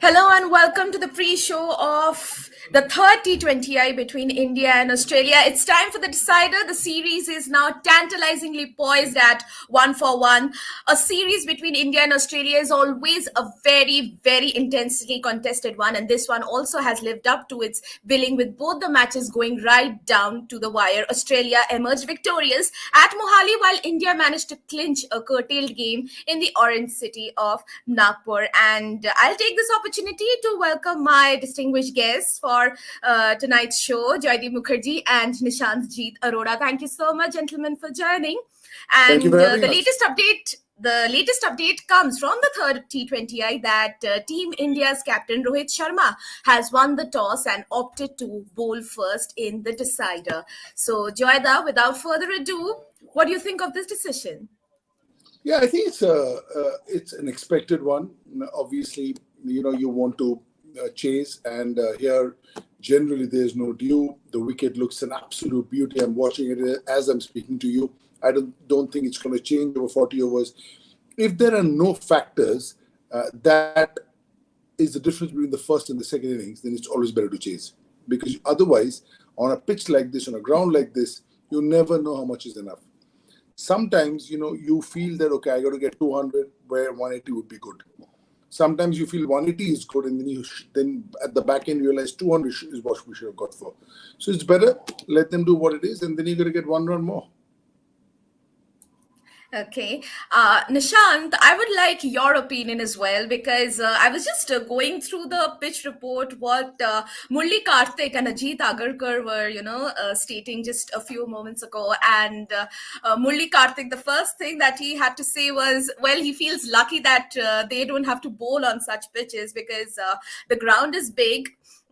Hello and welcome to the pre-show of the third T20I between India and Australia. It's time for the decider. The series is now tantalizingly poised at 1-1. A series between India and Australia is always a very, very intensely contested one, and this one also has lived up to its billing with both the matches going right down to the wire. Australia emerged victorious at Mohali while India managed to clinch a curtailed game in the orange city of Nagpur. And I'll take this opportunity to welcome my distinguished guests for tonight's show, Jaideep Mukherjee and Nishant Jeet Arora. Thank you so much, gentlemen, for joining. Thank you And for having the us. latest update. The latest update comes from the third T20I that Team India's captain Rohit Sharma has won the toss and opted to bowl first in the decider. So, Joyda, without further ado, what do you think of this decision? Yeah, I think it's an expected one. Obviously, you want to chase, and here generally there's no due. The wicket looks an absolute beauty. I'm watching it as I'm speaking to you. I don't think it's going to change over 40 overs. If there are no factors that is the difference between the first and the second innings, then it's always better to chase, because otherwise, on a pitch like this, on a ground like this, you never know how much is enough. Sometimes you feel that, okay, I got to get 200 where 180 would be good. Sometimes you feel 180 is good, and then at the back end you realize 200 is what we should have got for. So it's better, let them do what it is, and then you got to get one run more. Okay. Nishant, I would like your opinion as well because I was just going through the pitch report what Murli Karthik and Ajit Agarkar were, stating just a few moments ago. And Murli Karthik, the first thing that he had to say was, well, he feels lucky that they don't have to bowl on such pitches because the ground is big.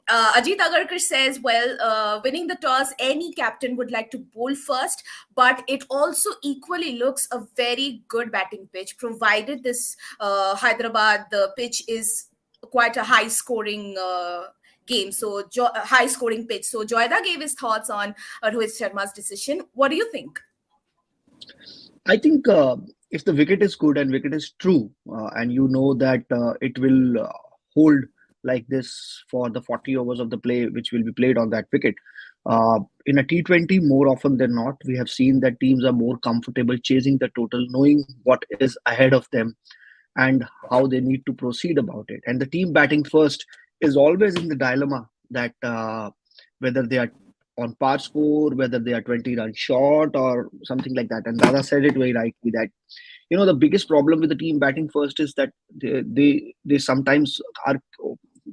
Ajit Agarkar says, well, winning the toss, any captain would like to bowl first, but it also equally looks a very good batting pitch, provided this Hyderabad, the pitch is quite a high scoring game, so high scoring pitch. So Joyda gave his thoughts on Rohit Sharma's decision. What do you think? I think if the wicket is good and wicket is true, and you know that it will hold like this for the 40 overs of the play, which will be played on that wicket. In a T20, more often than not, we have seen that teams are more comfortable chasing the total, knowing what is ahead of them and how they need to proceed about it. And the team batting first is always in the dilemma that whether they are on par score, whether they are 20 runs short or something like that. And Dada said it very rightly that the biggest problem with the team batting first is that they sometimes are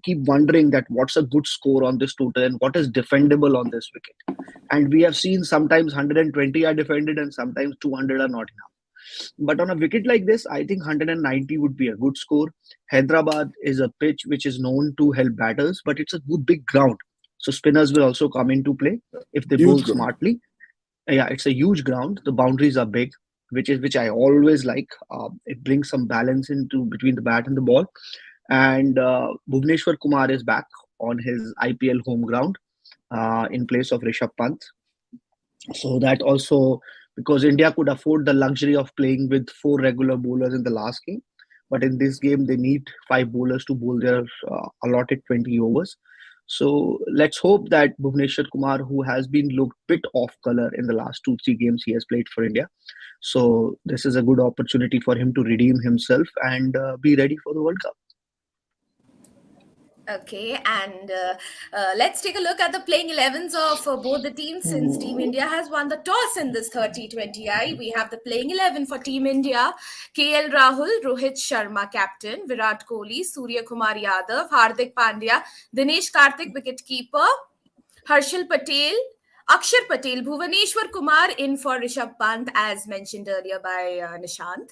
keep wondering that what's a good score on this total and what is defendable on this wicket. And we have seen sometimes 120 are defended and sometimes 200 are not enough. But on a wicket like this, I think 190 would be a good score. Hyderabad is a pitch which is known to help batters, but it's a good big ground. So spinners will also come into play if they bowl Huge ground. smartly. Yeah, it's a huge ground. The boundaries are big, which I always like. It brings some balance into between the bat and the ball. And Bhuvneshwar Kumar is back on his IPL home ground in place of Rishabh Pant. So that also, because India could afford the luxury of playing with four regular bowlers in the last game, but in this game they need five bowlers to bowl their allotted 20 overs. So let's hope that Bhuvneshwar Kumar, who has been looked bit off color in the last 2-3 games he has played for India, so this is a good opportunity for him to redeem himself and be ready for the World Cup. Okay, and let's take a look at the playing 11s of both the teams since Team India has won the toss in this 30-20I. We have the playing 11 for Team India: KL Rahul, Rohit Sharma, captain; Virat Kohli, Surya Kumar Yadav, Hardik Pandya, Dinesh Karthik, wicketkeeper; Harshal Patel, Akshar Patel, Bhuvaneshwar Kumar in for Rishabh Pant, as mentioned earlier by Nishant,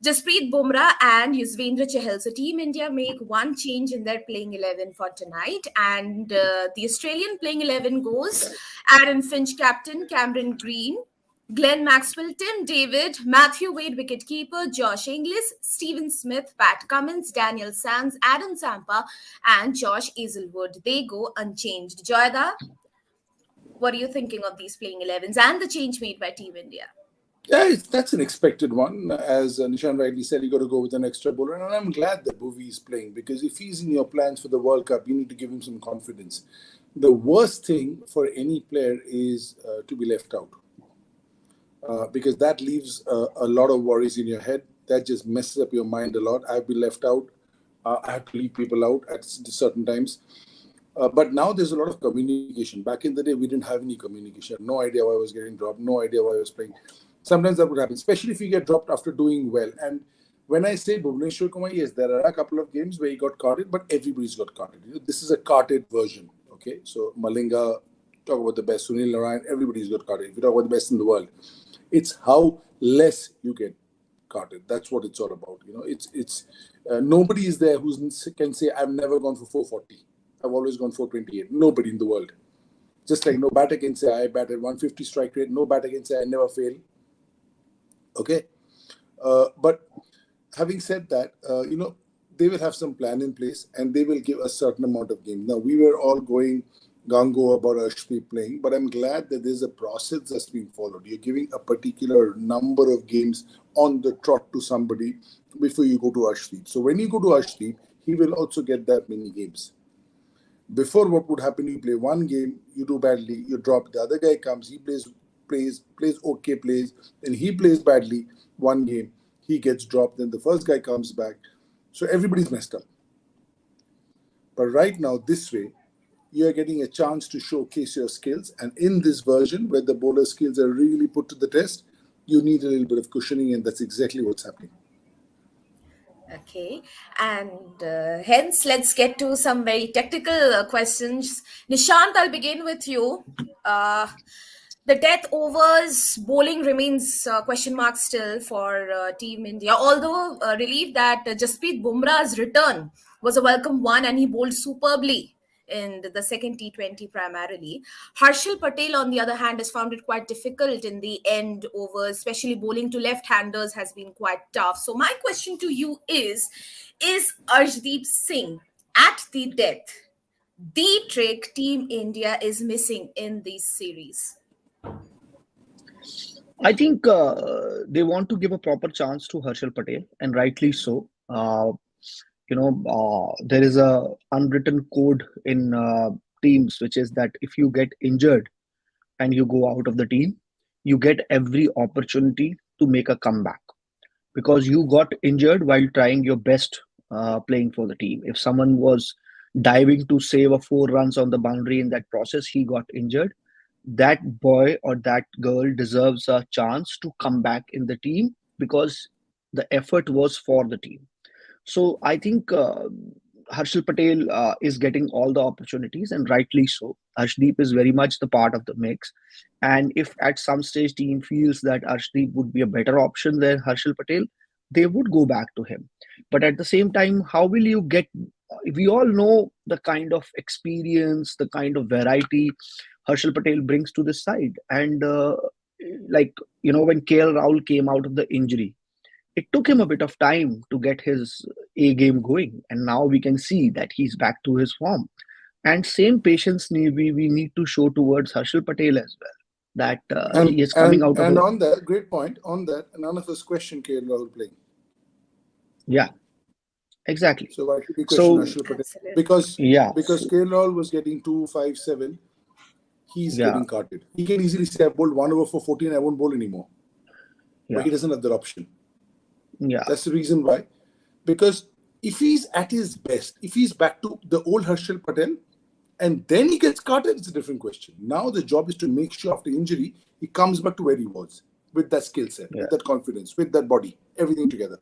Jasprit Bumrah, and Yuzvendra Chahal. So Team India make one change in their playing 11 for tonight. And the Australian playing 11 goes Aaron Finch, captain; Cameron Green, Glenn Maxwell, Tim David, Matthew Wade, wicketkeeper; Josh Inglis, Stephen Smith, Pat Cummins, Daniel Sands, Adam Zampa, and Josh Hazelwood. They go unchanged. Joyda, what are you thinking of these playing 11s and the change made by Team India? Yeah, that's an expected one. As Nishan rightly said, you got to go with an extra bowler. And I'm glad that Bhuvi is playing, because if he's in your plans for the World Cup, you need to give him some confidence. The worst thing for any player is to be left out, because that leaves a lot of worries in your head. That just messes up your mind a lot. I've been left out. I had to leave people out at certain times. But now there's a lot of communication. Back in the day, we didn't have any communication. No idea why I was getting dropped. No idea why I was playing. Sometimes that would happen, especially if you get dropped after doing well. And when I say Bhuvneshwar Kumar, yes, there are a couple of games where he got carded, but everybody's got carded. This is a carded version. Okay, so Malinga, talk about the best. Sunil Narayan, everybody's got carded. If you talk about the best in the world, it's how less you get carded. That's what it's all about. It's nobody is there who can say I've never gone for 440. I've always gone 428. Nobody in the world. Just like no batter can say I batted 150 strike rate. No batter can say I never fail. Okay. But having said that, they will have some plan in place and they will give a certain amount of games. Now, we were all going gung-ho about Arshdeep playing, but I'm glad that there's a process that's being followed. You're giving a particular number of games on the trot to somebody before you go to Arshdeep. So when you go to Arshdeep, he will also get that many games. Before, what would happen, you play one game, you do badly, you drop, the other guy comes, he plays okay, then he plays badly one game, he gets dropped, then the first guy comes back. So everybody's messed up. But right now, this way, you're getting a chance to showcase your skills. And in this version, where the bowler skills are really put to the test, you need a little bit of cushioning, and that's exactly what's happening. Okay, and hence let's get to some very technical questions. Nishant, I'll begin with you. The death overs bowling remains question mark still for Team India. Although relieved that Jasprit Bumrah's return was a welcome one and he bowled superbly in the second T20 primarily. Harshal Patel, on the other hand, has found it quite difficult in the end overs, especially bowling to left-handers has been quite tough. So my question to you is Arshdeep Singh at the death the trick Team India is missing in this series? I think they want to give a proper chance to Harshal Patel, and rightly so. There is a unwritten code in teams, which is that if you get injured and you go out of the team, you get every opportunity to make a comeback because you got injured while trying your best playing for the team. If someone was diving to save a 4 runs on the boundary, in that process he got injured, that boy or that girl deserves a chance to come back in the team because the effort was for the team. So I think Harshal Patel is getting all the opportunities, and rightly so. Arshdeep is very much the part of the mix. And if at some stage team feels that Arshdeep would be a better option than Harshal Patel, they would go back to him. But at the same time, how will you get? We all know the kind of experience, the kind of variety Harshal Patel brings to this side. And when KL Rahul came out of the injury, it took him a bit of time to get his A game going, and now we can see that he's back to his form. And same patience we need to show towards Harshal Patel as well. That And he is coming and out of and a on that, great point. On that, none of us question KL Rahul playing. yeah, exactly. So why should we question So Harshal Patel? Absolutely. Because yeah, because KL Rahul was getting 257, he's yeah, getting carded. He can easily say I bowled 1 over for 14, I won't bowl anymore. But yeah, he doesn't have that option. yeah. That's the reason why. Because if he's at his best, if he's back to the old Harshal Patel, and then he gets carded, it's a different question. Now the job is to make sure after injury, he comes back to where he was with that skill set, Yeah. with that confidence, with that body, everything together.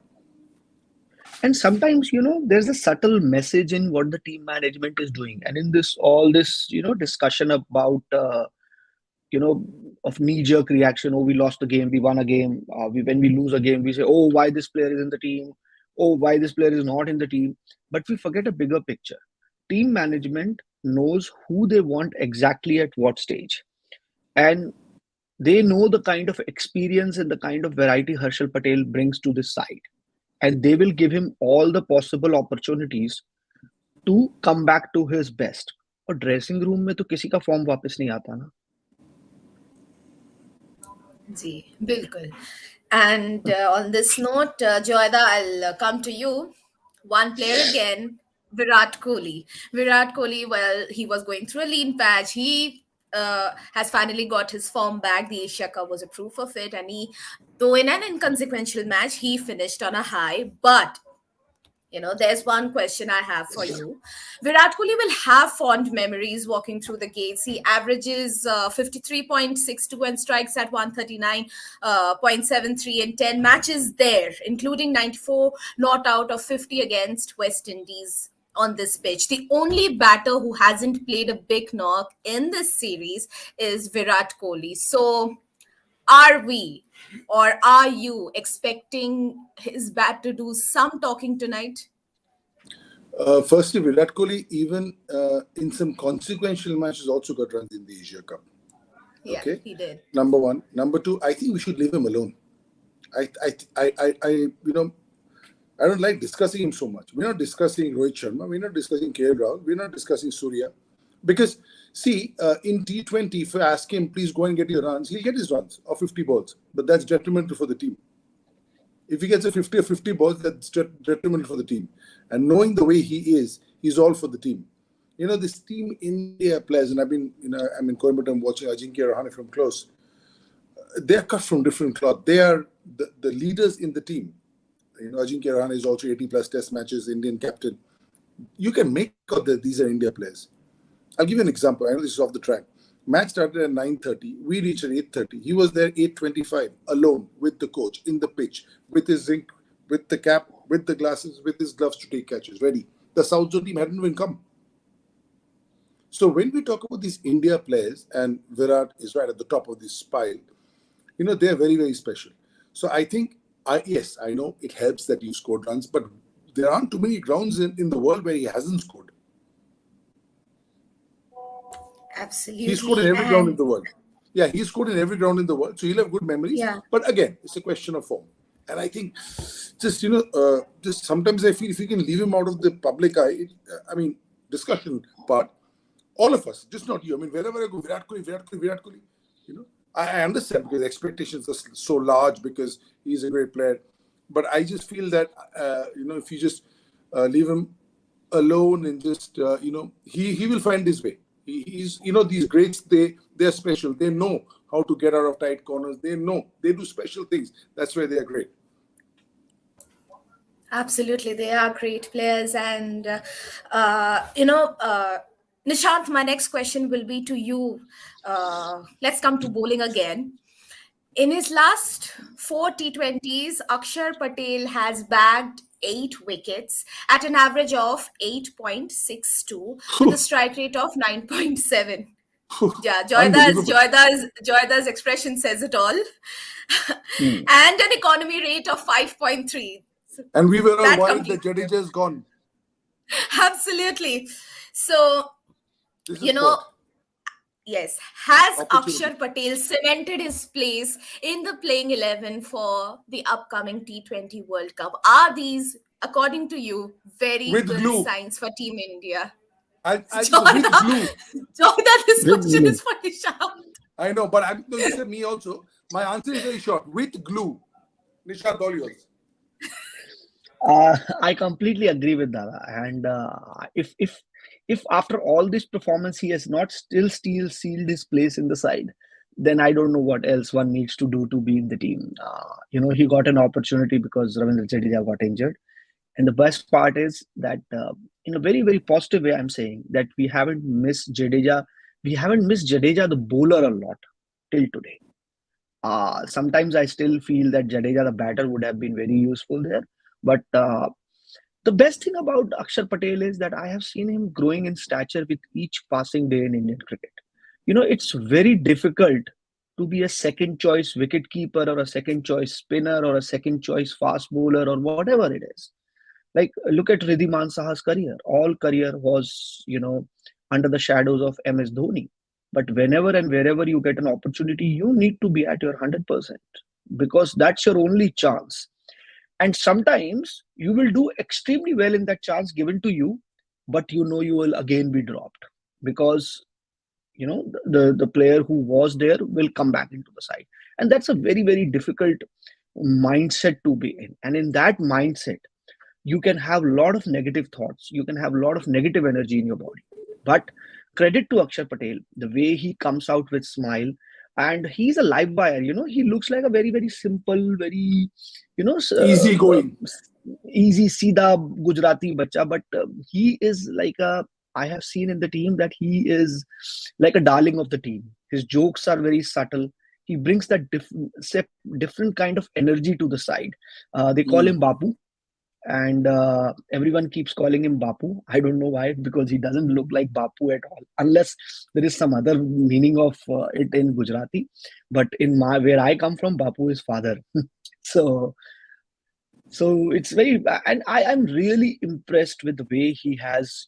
And sometimes, there's a subtle message in what the team management is doing. And in all this discussion about, of knee-jerk reaction, oh, we lost the game, we won a game. When we lose a game, we say, oh, why this player is in the team? Oh, why this player is not in the team? But we forget a bigger picture. Team management knows who they want exactly at what stage. And they know the kind of experience and the kind of variety Harshal Patel brings to this side. And they will give him all the possible opportunities to come back to his best. और dressing room में तो किसी का form वापस नहीं आता ना. जी, बिल्कुल. And on this note, Joyda, I'll come to you. One player again, Virat Kohli. Virat Kohli, well, he was going through a lean patch. He has finally got his form back. The Asia Cup was a proof of it. And he, though in an inconsequential match, he finished on a high. But there's one question I have for you. Virat Kohli will have fond memories walking through the gates. He averages 53.62 and strikes at 139.73 in 10 matches there, including 94 not out of 50 against West Indies on this pitch. The only batter who hasn't played a big knock in this series is Virat Kohli. So, are we or are you expecting his bat to do some talking tonight? Firstly, Virat Kohli, even in some consequential matches, also got runs in the Asia Cup. Yeah, Okay, he did. number one. Number two, I think we should leave him alone. I don't like discussing him so much. We're not discussing Rohit Sharma. We're not discussing KL Rahul. We're not discussing Surya. Because, see, in T20, if I ask him, please go and get your runs, he'll get his runs of 50 balls. But that's detrimental for the team. If he gets a 50 or 50 balls, that's detrimental for the team. And knowing the way he is, he's all for the team. This team India players, and I'm in Coimbatore, I'm watching Ajinkya Rahane from close. They're cut from different cloth. They are the leaders in the team. Ajinkya Rahane is also 80 plus test matches, Indian captain. You can make out that these are India players. I'll give you an example. I know this is off the track. Match started at 9:30. We reached at 8:30. He was there 8:25 alone with the coach in the pitch with his zinc, with the cap, with the glasses, with his gloves to take catches. Ready. The South Zone team hadn't even come. So when we talk about these India players, and Virat is right at the top of this pile, they're very, very special. So I think, yes, I know it helps that you scored runs, but there aren't too many grounds in the world where he hasn't scored. Absolutely. He scored in every ground in the world. Yeah, he scored in every ground in the world. So he'll have good memories. Yeah. But again, it's a question of form. And I think just sometimes I feel if you can leave him out of the public eye, discussion part, all of us, just not you. Wherever I go, Virat Kohli. I understand because expectations are so large because he's a great player. But I just feel that, if you just leave him alone and just, he will find his way. He's, these greats, they're special. They know how to get out of tight corners. They do special things. That's why they are great. Absolutely, they are great players. And, Nishant, my next question will be to you. Let's come to bowling again. In his last 4 T20s, Akshar Patel has bagged 8 wickets at an average of 8.62 with a strike rate of 9.7. Yeah, Joyda's expression says it all. And an economy rate of 5.3. And we were all worried that Jadeja is gone. Absolutely. So, This is yes, has Akshar Patel cemented his place in the playing 11 for the upcoming T20 World Cup? Are these, according to you, very good signs for Team India? With glue. Joyda, this question is for Nishant. I know, but I'm going to say me also. My answer is very short. With glue. Nishant, all yours. I completely agree with Dada. And if after all this performance he has not still sealed his place in the side, then I don't know what else one needs to do to be in the team. He got an opportunity because Ravindra Jadeja got injured. And the best part is that in a very, very positive way, I'm saying that we haven't missed Jadeja. We haven't missed Jadeja, the bowler, a lot till today. Sometimes I still feel that Jadeja, the batter, would have been very useful there. But the best thing about Akshar Patel is that I have seen him growing in stature with each passing day in Indian cricket. It's very difficult to be a second choice wicketkeeper or a second choice spinner or a second choice fast bowler or whatever it is. Like, look at Riddhiman Saha's career. All career was, under the shadows of MS Dhoni. But whenever and wherever you get an opportunity, you need to be at your 100% because that's your only chance. And sometimes you will do extremely well in that chance given to you, but you will again be dropped because the player who was there will come back into the side. And that's a very, very difficult mindset to be in. And in that mindset, you can have a lot of negative thoughts, you can have a lot of negative energy in your body. But credit to Akshar Patel, the way he comes out with smile, and he's a live wire. He looks like a very, very simple, very, you know s- uh, Easy going. easy sida Gujarati bacha, but he is like a, I have seen in the team that he is like a darling of the team. His jokes are very subtle. He brings that different kind of energy to the side. They call him Mm. Bapu, and everyone keeps calling him Bapu. I don't know why, because he doesn't look like Bapu at all, unless there is some other meaning of it in Gujarati. But in my where I come from, Bapu is father. so so it's very, and I'm really impressed with the way he has,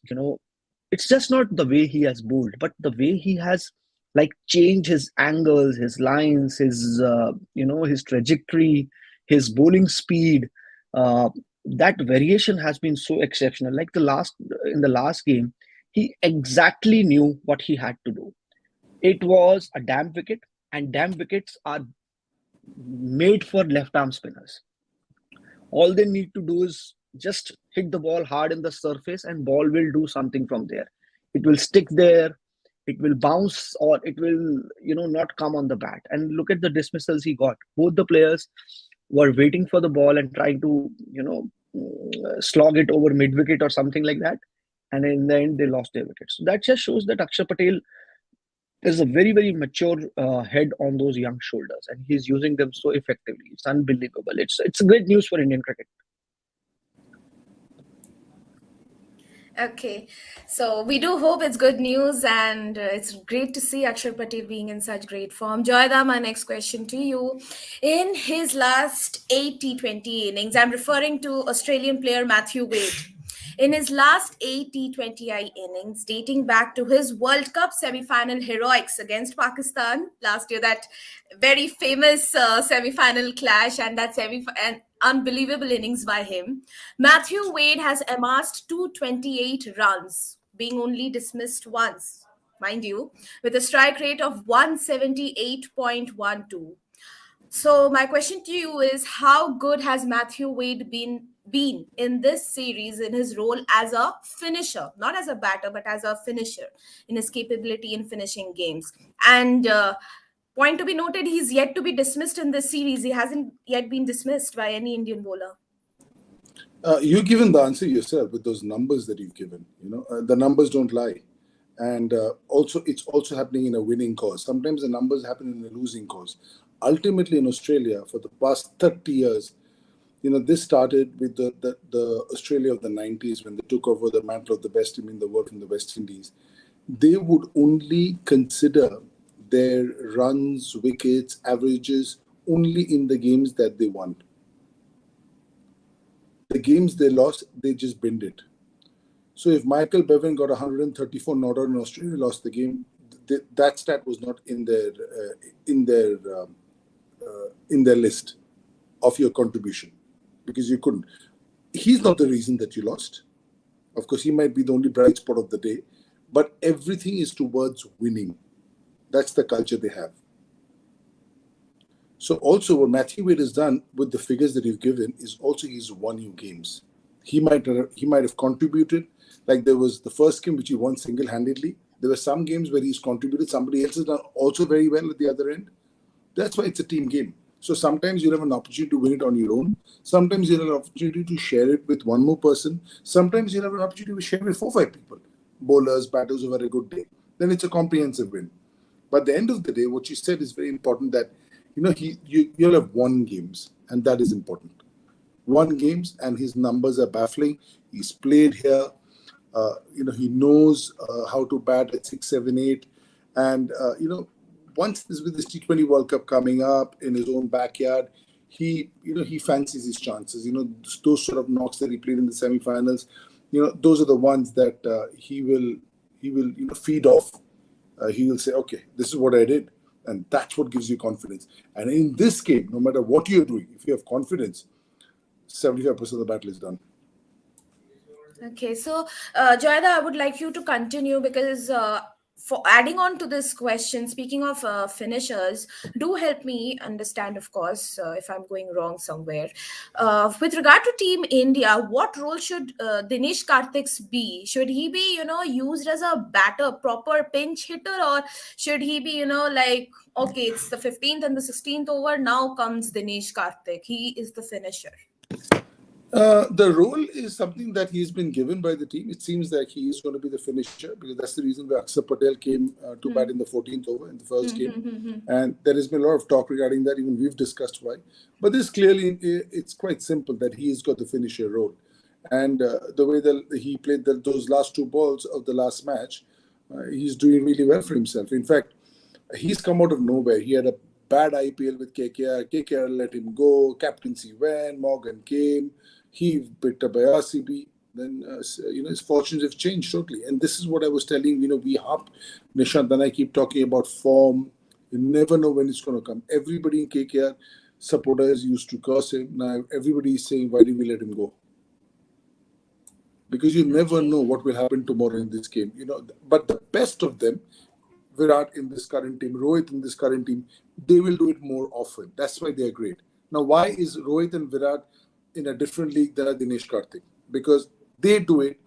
it's just not the way he has bowled, but the way he has like changed his angles, his lines, his trajectory, his bowling speed. Uh, that variation has been so exceptional. Like in the last game, he exactly knew what he had to do. It was a damn wicket, and damn wickets are made for left arm spinners. All they need to do is just hit the ball hard in the surface, and ball will do something from there. It will stick there, it will bounce, or it will not come on the bat. And look at the dismissals he got. Both the players were waiting for the ball and trying to slog it over mid wicket or something like that, and in the end they lost their wickets. So that just shows that Akshar Patel is a very, very mature head on those young shoulders, and he's using them so effectively. It's unbelievable. It's great news for Indian cricket. Okay, so we do hope it's good news, and it's great to see Akshar Patel being in such great form. Joyda, my next question to you. In his last 8 T20 innings, I'm referring to Australian player Matthew Wade. In his last 8 T20I innings, dating back to his World Cup semi-final heroics against Pakistan last year, that very famous semi-final clash, and that an unbelievable innings by him, Matthew Wade has amassed 228 runs, being only dismissed once, mind you, with a strike rate of 178.12. So my question to you is, how good has Matthew Wade been in this series in his role as a finisher, not as a batter, but as a finisher, in his capability in finishing games? And point to be noted, he's yet to be dismissed in this series. He hasn't yet been dismissed by any Indian bowler. You've given the answer yourself with those numbers that you've given. The numbers don't lie, and also it's also happening in a winning cause. Sometimes the numbers happen in a losing cause. Ultimately, in Australia, for the past 30 years, this started with the Australia of the 90s, when they took over the mantle of the best team in the world from the West Indies. They would only consider their runs, wickets, averages only in the games that they won. The games they lost, they just binned it. So if Michael Bevan got 134 not out and Australia lost the game, that stat was not in their list of your contribution, because you couldn't. He's not the reason that you lost. Of course, he might be the only bright spot of the day, but everything is towards winning. That's the culture they have. So also what Matthew Wade has done with the figures that you've given is also he's won you games. He might have contributed, like there was the first game which he won single-handedly. There were some games where he's contributed. Somebody else has done also very well at the other end. That's why it's a team game. So sometimes you have an opportunity to win it on your own. Sometimes you have an opportunity to share it with one more person. Sometimes you have an opportunity to share it with 4-5 people. Bowlers, batters who had a good day. Then it's a comprehensive win. But at the end of the day, what you said is very important, that you'll have won games, and that is important. Won games, and his numbers are baffling. He's played here. He knows how to bat at 6, 7, 8. And, once with this T20 World Cup coming up in his own backyard, he fancies his chances. Those sort of knocks that he played in the semi-finals, those are the ones that he will feed off. He will say, okay, this is what I did. And that's what gives you confidence. And in this game, no matter what you're doing, if you have confidence, 75% of the battle is done. Okay, so Joyda, I would like you to continue, because for adding on to this question, speaking of finishers, do help me understand, of course, if I'm going wrong somewhere. With regard to Team India, what role should Dinesh Karthik's be? Should he be, used as a batter, proper pinch hitter, or should he be, like, okay, it's the 15th and the 16th over, now comes Dinesh Karthik. He is the finisher. The role is something that he's been given by the team. It seems that he is going to be the finisher because that's the reason why Akshar Patel came to bat in the 14th over in the first game. And there has been a lot of talk regarding that. Even we've discussed why. But this clearly, it's quite simple that he's got the finisher role. And the way that he played those last two balls of the last match, he's doing really well for himself. In fact, he's come out of nowhere. He had a bad IPL with KKR. KKR let him go. Captaincy went. Morgan came. He picked up by RCB. Then, his fortunes have changed totally. And this is what I was telling, we harp, Nishant and I keep talking about form. You never know when it's going to come. Everybody in KKR supporters used to curse him. Now everybody is saying, why did we let him go? Because you never know what will happen tomorrow in this game. But the best of them, Virat in this current team, Rohit in this current team, they will do it more often. That's why they are great. Now, why is Rohit and Virat in a different league than Dinesh Karthik? Because they do it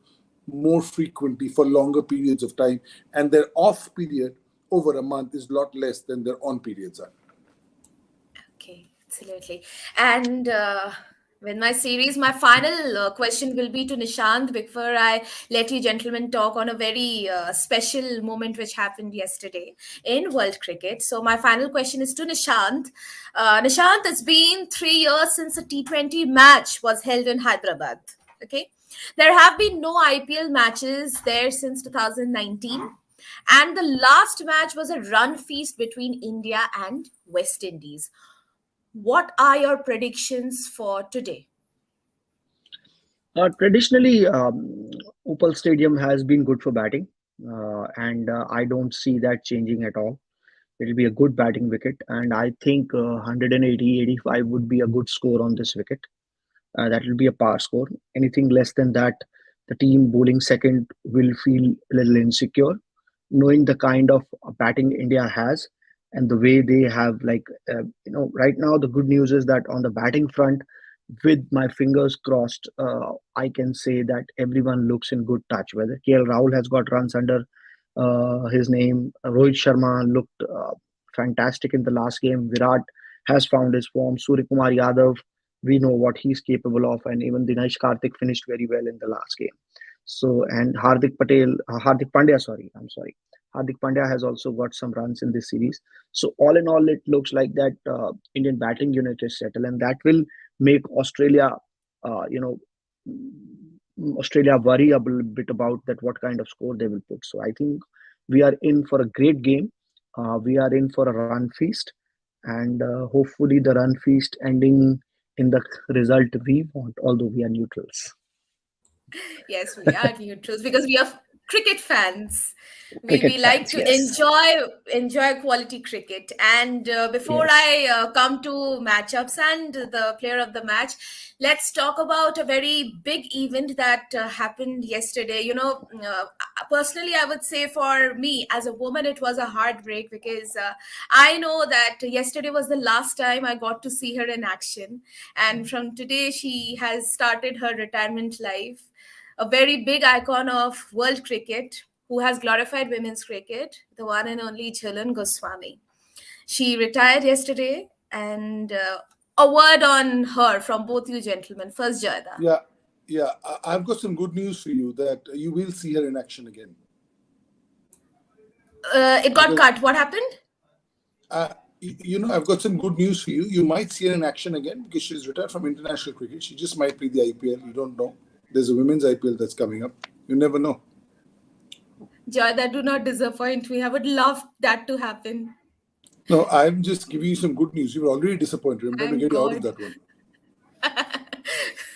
more frequently for longer periods of time, and their off period over a month is a lot less than their on periods are. Okay, absolutely. And with my final question will be to Nishant before I let you gentlemen talk on a very special moment which happened yesterday in world cricket. So my final question is to Nishant. Nishant, it's been 3 years since a T20 match was held in Hyderabad. Okay, there have been no IPL matches there since 2019. And the last match was a run feast between India and West Indies. What are your predictions for today? Traditionally, Opal Stadium has been good for batting, and I don't see that changing at all. It'll be a good batting wicket, and I think 180, 85 would be a good score on this wicket. That will be a par score. Anything less than that, the team bowling second will feel a little insecure, knowing the kind of batting India has and the way they have, right now, the good news is that on the batting front, with my fingers crossed, I can say that everyone looks in good touch. Whether KL Rahul has got runs under his name, Rohit Sharma looked fantastic in the last game. Virat has found his form. Surya Kumar Yadav, we know what he's capable of, and even Dinesh Karthik finished very well in the last game. So, and Hardik Pandya, Hardik Pandya has also got some runs in this series. So, all in all, it looks like that Indian batting unit is settled, and that will make Australia, uh, you know, Australia worry a bit about that what kind of score they will put. So, I think we are in for a great game. We are in for a run feast, and hopefully the run feast ending in the result we want, although we are neutrals. Yes, we are neutrals because we are cricket fans. We Cricket like fans, to yes. enjoy quality cricket. And before Yes. I come to matchups and the player of the match, let's talk about a very big event that happened yesterday. Personally, I would say for me as a woman, it was a heartbreak because I know that yesterday was the last time I got to see her in action, and from today she has started her retirement life, a very big icon of world cricket who has glorified women's cricket, the one and only Jhalan Goswami. She retired yesterday, and a word on her from both you gentlemen. First, Jayada. Yeah, yeah. I've got some good news for you that you will see her in action again. It got Because cut. What happened? I've got some good news for you. You might see her in action again because she's retired from international cricket. She just might play the IPL. You don't know. There's a women's IPL that's coming up. You never know. Jayada, do not disappoint me. I would love that to happen. No, I'm just giving you some good news. You were already disappointed. I'm going to Thank get you out of God. that one.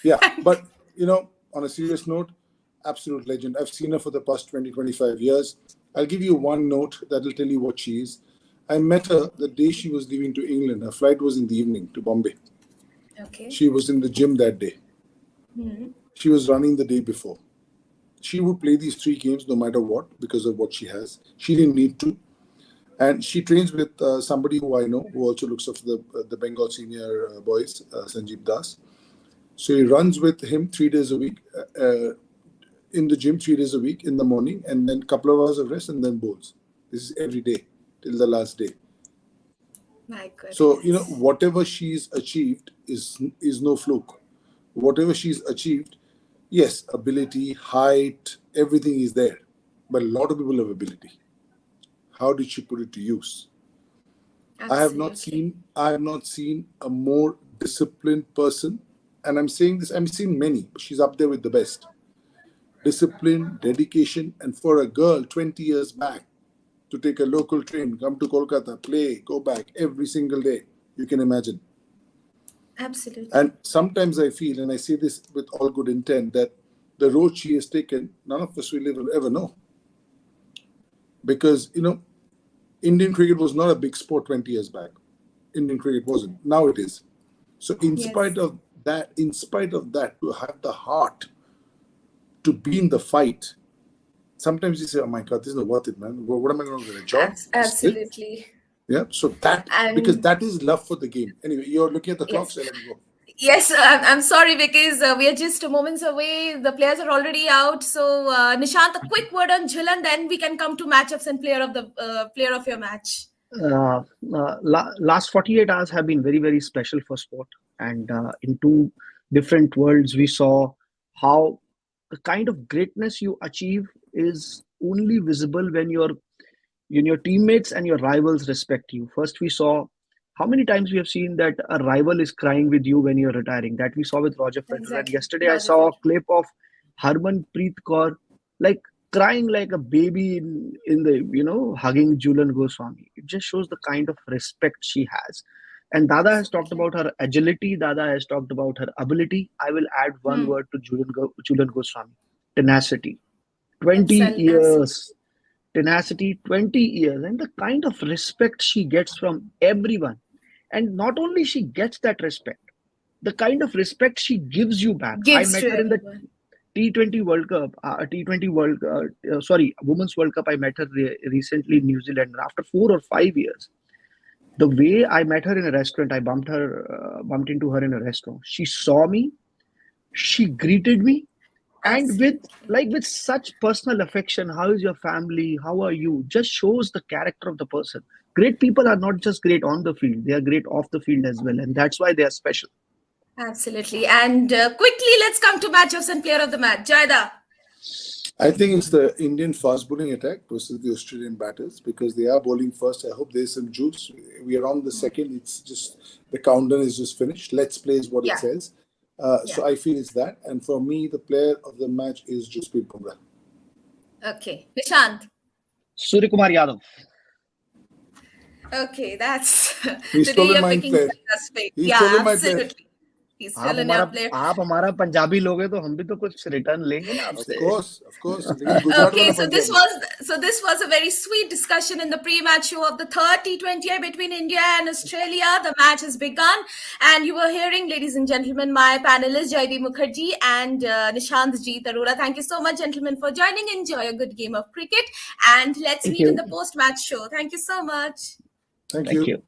Yeah, but on a serious note, absolute legend. I've seen her for the past 20, 25 years. I'll give you one note that will tell you what she is. I met her the day she was leaving to England. Her flight was in the evening to Bombay. Okay. She was in the gym that day. She was running the day before. she would play these 3 games no matter what because of what she has. She didn't need to. And she trains with somebody who I know, who also looks after the Bengal senior boys, Sanjeev Das. So he runs with him 3 days a week, in the gym 3 days a week in the morning, and then a couple of hours of rest, and then bowls. This is every day till the last day. My goodness. So, whatever she's achieved is no fluke. Whatever she's achieved, yes, ability, height, everything is there. But a lot of people have ability. How did she put it to use? I have not seen a more disciplined person. And I'm saying this, I'm seeing many, but she's up there with the best. Discipline, dedication, and for a girl 20 years back to take a local train, come to Kolkata, play, go back every single day, you can imagine. Absolutely. And sometimes I feel, and I say this with all good intent, that the road she has taken, none of us will ever know. Because, Indian cricket was not a big sport 20 years back. Indian cricket wasn't. Now it is. So in spite of that, to have the heart to be in the fight, sometimes you say, oh my God, this is not worth it, man. What am I going to get? A job? Absolutely. Yeah. So because that is love for the game. Anyway, you're looking at the clock, so let me go. Yes, I'm sorry because we are just moments away. The players are already out. So, Nishant, a quick word on Jhulan, then we can come to matchups and player of your match. Last 48 hours have been very, very special for sport. And in 2 different worlds, we saw how the kind of greatness you achieve is only visible when your teammates and your rivals respect you. First, we saw how many times we have seen that a rival is crying with you when you're retiring. That we saw with Roger Federer. Exactly. And yesterday, I saw a clip of Harmanpreet Kaur crying like a baby in the hugging Jhulan Goswami. It just shows the kind of respect she has. And Dada has talked about her agility. Dada has talked about her ability. I will add one word to Jhulan Goswami: tenacity. 20 years. Tenacity, 20 years. And the kind of respect she gets from everyone. And not only she gets that respect, the kind of respect she gives you back. I met her in the T20 World Cup, Women's World Cup. I met her recently in New Zealand after 4 or 5 years. The way I met her in a restaurant, I bumped into her in a restaurant. She saw me, she greeted me, and with such personal affection. How is your family? How are you? Just shows the character of the person. Great people are not just great on the field; they are great off the field as well, and that's why they are special. Absolutely. And quickly, let's come to matchups and player of the match. Jaida. I think it's the Indian fast bowling attack versus the Australian batters because they are bowling first. I hope there's some juice. We are on the second. It's just the countdown is just finished. Let's play is what it says. So I feel it's that. And for me, the player of the match is Jasprit Bumrah. Okay. Nishant. Surya Kumar Yadav. Okay, that's He's stolen my player. He's stolen my player. He's still in our player. आप हमारा पंजाबी लोगे तो हम भी तो कुछ return लेंगे ना आपसे. Of course. Okay, so this was a very sweet discussion in the pre-match show of the third T20I between India and Australia. The match has begun, and you were hearing, ladies and gentlemen, my panelists Jaideep Mukherjee and Nishant Jeet Arora. Thank you so much, gentlemen, for joining. Enjoy a good game of cricket, and let's meet in the post-match show. Thank you so much. Thank you.